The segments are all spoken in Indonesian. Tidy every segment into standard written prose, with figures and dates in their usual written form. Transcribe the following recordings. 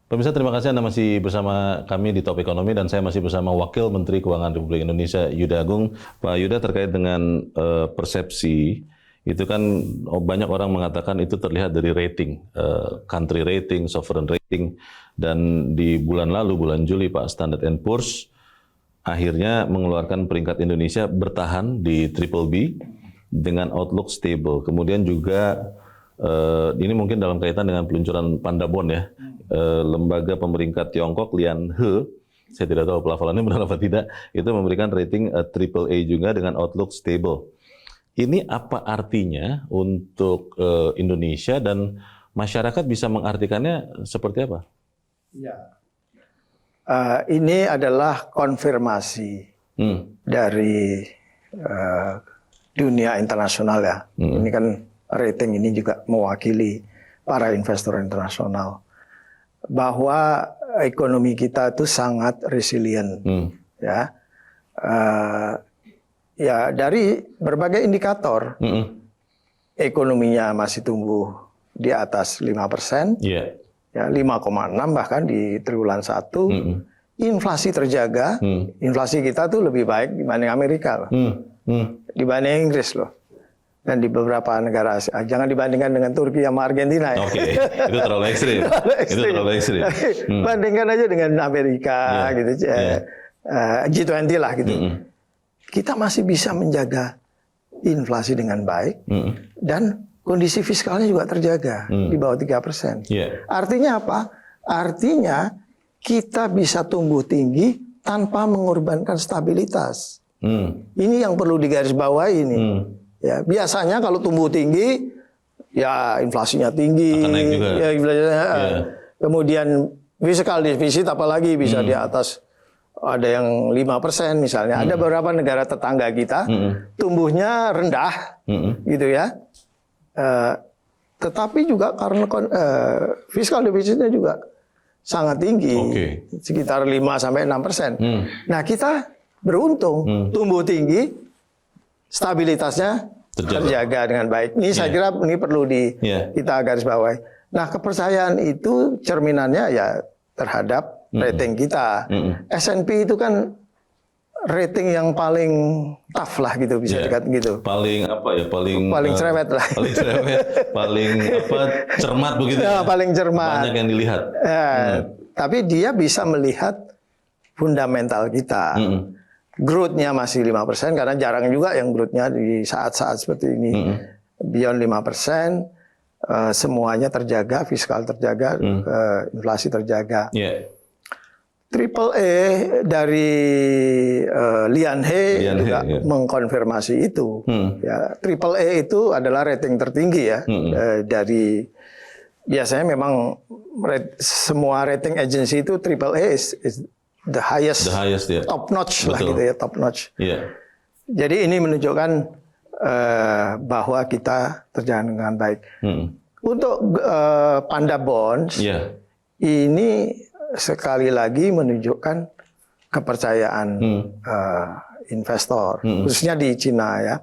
Pemirsa, terima kasih Anda masih bersama kami di Top Ekonomi dan saya masih bersama Wakil Menteri Keuangan Republik Indonesia Yuda Agung. Pak Yuda, terkait dengan persepsi, itu kan banyak orang mengatakan itu terlihat dari rating, country rating, sovereign rating, dan di bulan lalu, bulan Juli, Pak, Standard & Poor's akhirnya mengeluarkan peringkat Indonesia bertahan di triple B dengan outlook stable. Kemudian juga ini mungkin dalam kaitan dengan peluncuran Pandabon ya. Lembaga pemeringkat Tiongkok Lianhe, saya tidak tahu pelafalannya benar apa tidak, itu memberikan rating triple A juga dengan outlook stable. Ini apa artinya untuk Indonesia dan masyarakat bisa mengartikannya seperti apa? Ya. Ini adalah konfirmasi dari dunia internasional ya. Ini kan rating ini juga mewakili para investor internasional bahwa ekonomi kita itu sangat resilient, ya. Ya, dari berbagai indikator, ekonominya masih tumbuh di atas 5%, ya 5,6 bahkan di triwulan 1. Inflasi terjaga, inflasi kita tuh lebih baik dibanding Amerika loh, dibanding Inggris loh. Dan di beberapa negara Asia. Jangan dibandingkan dengan Turki sama Argentina ya. Oke, itu terlalu ekstrim. Itu terlalu ekstrim. Bandingkan aja dengan Amerika gitu, G20 lah gitu. Kita masih bisa menjaga inflasi dengan baik dan kondisi fiskalnya juga terjaga di bawah 3%. Artinya apa? Artinya kita bisa tumbuh tinggi tanpa mengorbankan stabilitas. Ini yang perlu digarisbawahi ini. Ya, biasanya kalau tumbuh tinggi, ya inflasinya tinggi, akan naik juga. Ya, kemudian fiskal defisit apalagi bisa di atas, ada yang 5% misalnya. Ada beberapa negara tetangga kita tumbuhnya rendah, gitu ya. Tetapi juga karena fiskal defisitnya juga sangat tinggi, sekitar 5-6%. Nah, kita beruntung tumbuh tinggi, stabilitasnya terjaga dengan baik. Ini saya kira ini perlu kita garis bawahi. Nah, kepercayaan itu cerminannya ya terhadap rating kita. S&P itu kan rating yang paling tough lah gitu, bisa dikatakan gitu. Paling apa ya? Paling cerewet lah. Paling cerewet, paling apa? Cermat begitu. Ya, paling cermat. Banyak yang dilihat. Tapi dia bisa melihat fundamental kita. Growth-nya masih 5% karena jarang juga yang growth-nya di saat-saat seperti ini. Beyond 5%, semuanya terjaga, fiskal terjaga, inflasi terjaga. Triple A dari Lianhe juga mengkonfirmasi itu. Ya, Triple A itu adalah rating tertinggi ya dari, biasanya memang semua rating agency itu Triple A is the highest top notch lah gitu ya, top notch. Jadi ini menunjukkan bahwa kita terjalan dengan baik. Untuk Pandabon, ini sekali lagi menunjukkan kepercayaan investor, khususnya di Cina ya.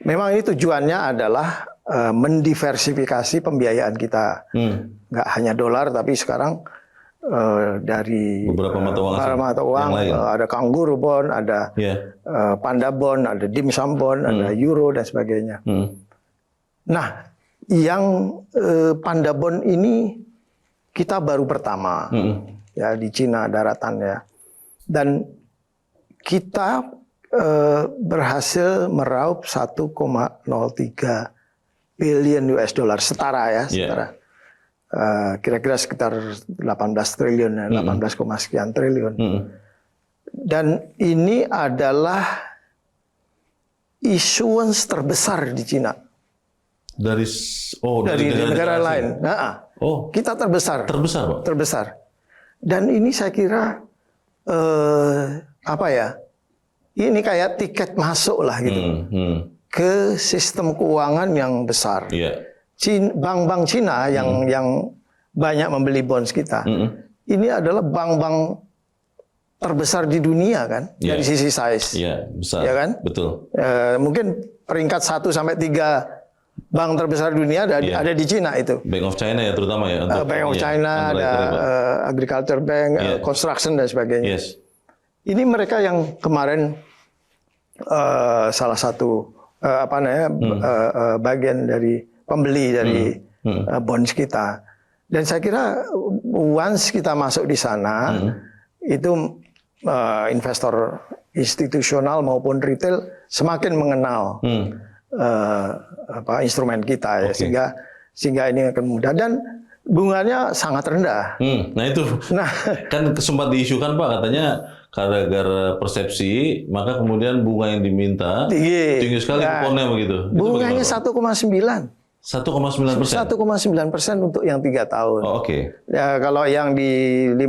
Memang ini tujuannya adalah mendiversifikasi pembiayaan kita, nggak hanya dolar tapi sekarang dari beberapa mata uang ada Kangguru Bond, ada Pandabon, ada Dimsum Bond, ada Euro dan sebagainya. Nah, yang Pandabon ini kita baru pertama ya di Cina daratan ya, dan kita berhasil meraup 1,03 billion US dollar, setara ya, setara. Kira-kira sekitar 18 triliun, 18, sekian triliun. Dan ini adalah issuance terbesar di Cina. Dari negara lain. Kita terbesar. Terbesar, Pak? Terbesar. Dan ini saya kira apa ya? Ini kayak tiket masuk lah gitu. Ke sistem keuangan yang besar. Bank-bank Cina yang banyak membeli bonds kita, ini adalah bank-bank terbesar di dunia kan, dari sisi size, besar, ya kan? Betul. Mungkin peringkat 1 sampai 3 bank terbesar dunia ada di Cina itu. Bank of China ya terutama ya. Untuk, Bank of China, ada Agriculture Bank, Construction dan sebagainya. Yes. Ini mereka yang kemarin salah satu bagian dari pembeli dari bonds kita. Dan saya kira once kita masuk di sana, itu investor institusional maupun retail semakin mengenal instrumen kita ya, sehingga ini akan mudah dan bunganya sangat rendah. Nah itu kan sempat diisukan Pak, katanya gara-gara persepsi maka kemudian bunga yang diminta tinggi sekali kuponnya begitu. Bunganya 1,9. 1,9%. 1,9% untuk yang 3 tahun. Oh, oke. Ya kalau yang di 5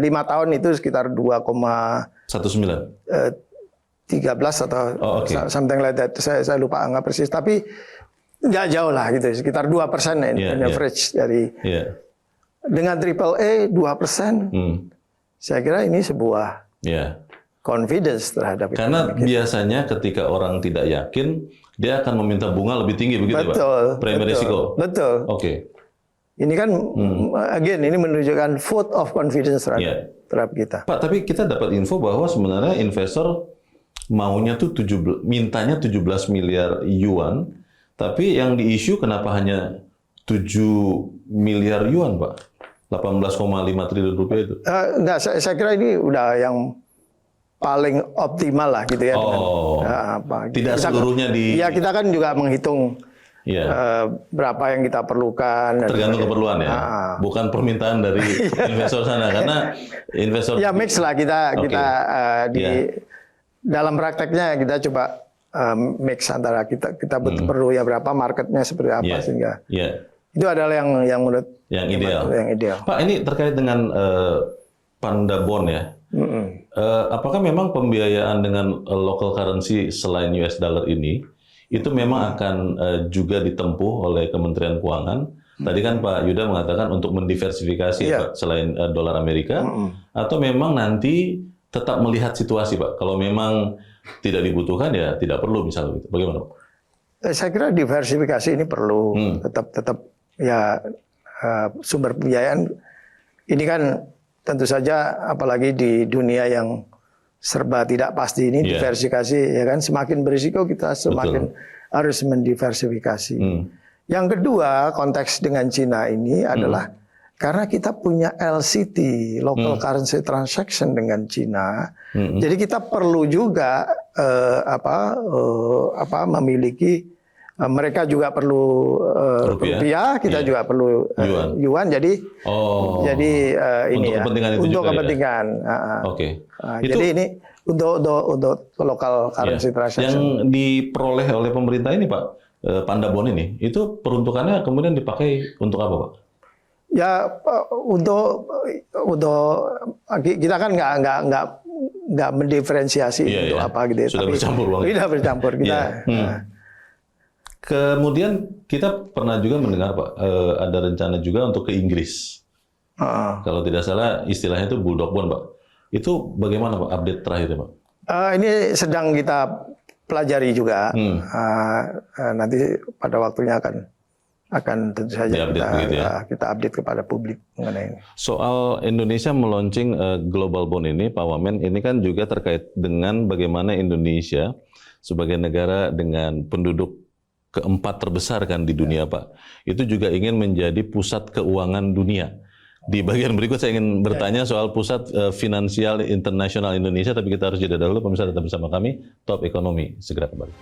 tahun itu sekitar 2,19. 13 atau something like that. Saya lupa angka persis. Tapi nggak jauh lah gitu. Sekitar 2% average dari. Dengan AAA 2%. Saya kira ini sebuah confidence terhadap itu. Karena biasanya ketika orang tidak yakin, dia akan meminta bunga lebih tinggi begitu Pak? Premi risiko. Betul. Oke. Ini kan, again, ini menunjukkan vote of confidence terhadap kita. Pak, tapi kita dapat info bahwa sebenarnya investor maunya tuh mintanya 17 miliar yuan, tapi yang diisu kenapa hanya 7 miliar yuan, Pak? 18,5 triliun rupiah itu. Enggak, saya kira ini udah yang paling optimal lah gitu ya. Tidak seluruhnya di. Ya kita kan juga menghitung berapa yang kita perlukan. Tergantung keperluan ya, bukan permintaan dari investor sana karena investor. Ya mix lah kita dalam prakteknya kita coba mix antara kita perlu ya berapa, marketnya seperti apa sehingga itu adalah yang menurut yang ideal. Pak, ini terkait dengan Panda Bond ya. Apakah memang pembiayaan dengan local currency selain US dollar ini itu memang akan juga ditempuh oleh Kementerian Keuangan? Tadi kan Pak Yuda mengatakan untuk mendiversifikasi Pak, selain dolar Amerika, atau memang nanti tetap melihat situasi Pak. Kalau memang tidak dibutuhkan ya tidak perlu misalnya gitu. Bagaimana Pak? Saya kira diversifikasi ini perlu tetap ya sumber pembiayaan ini kan tentu saja apalagi di dunia yang serba tidak pasti ini diversifikasi ya kan, semakin berisiko kita semakin harus mendiversifikasi. Yang kedua, konteks dengan Cina ini adalah karena kita punya LCT, local currency transaction dengan Cina. Jadi kita perlu juga memiliki, mereka juga perlu rupiah, kita juga perlu yuan. Jadi ini untuk kepentingan itu untuk juga kepentingan. Jadi ini untuk local currency transaction. Yang diperoleh oleh pemerintah ini Pak, Panda Bond ini, itu peruntukannya kemudian dipakai untuk apa Pak? Ya untuk kita kan nggak mendiferensiasi untuk apa gitu. Sudah bercampur Bang. Sudah bercampur kita. Kemudian kita pernah juga mendengar Pak, ada rencana juga untuk ke Inggris. Kalau tidak salah istilahnya itu Bulldog Bond Pak. Itu bagaimana Pak update terakhir Pak? Ini sedang kita pelajari juga. Nanti pada waktunya akan tentu saja kita update kepada publik mengenai ini. Soal Indonesia meluncing Global Bond ini, Pak Wamen, ini kan juga terkait dengan bagaimana Indonesia sebagai negara dengan penduduk keempat terbesar kan di dunia Pak, itu juga ingin menjadi pusat keuangan dunia. Di bagian berikut saya ingin bertanya soal pusat finansial internasional Indonesia, tapi kita harus jeda dahulu. Pemirsa tetap bersama kami, Top Ekonomi segera kembali.